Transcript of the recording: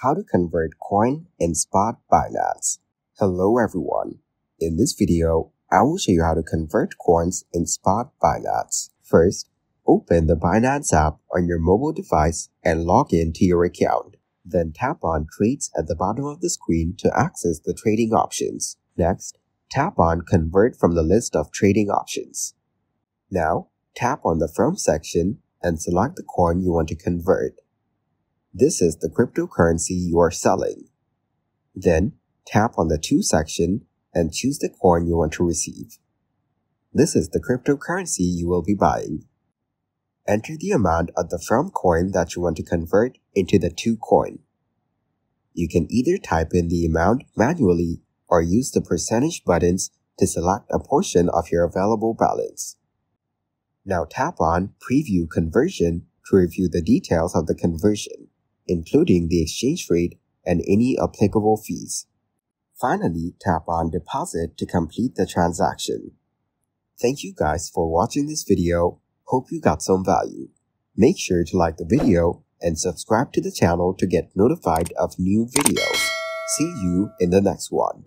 How to convert coin in spot Binance. Hello everyone. In this video, I will show you how to convert coins in spot Binance. First, open the Binance app on your mobile device and log in to your account. Then tap on Trades at the bottom of the screen to access the trading options. Next, tap on Convert from the list of trading options. Now, tap on the From section and select the coin you want to convert. This is the cryptocurrency you are selling. Then, tap on the To section and choose the coin you want to receive. This is the cryptocurrency you will be buying. Enter the amount of the From coin that you want to convert into the To coin. You can either type in the amount manually or use the percentage buttons to select a portion of your available balance. Now tap on Preview Conversion to review the details of the conversion, including the exchange rate and any applicable fees. Finally, tap on Deposit to complete the transaction. Thank you guys for watching this video. Hope you got some value. Make sure to like the video and subscribe to the channel to get notified of new videos. See you in the next one.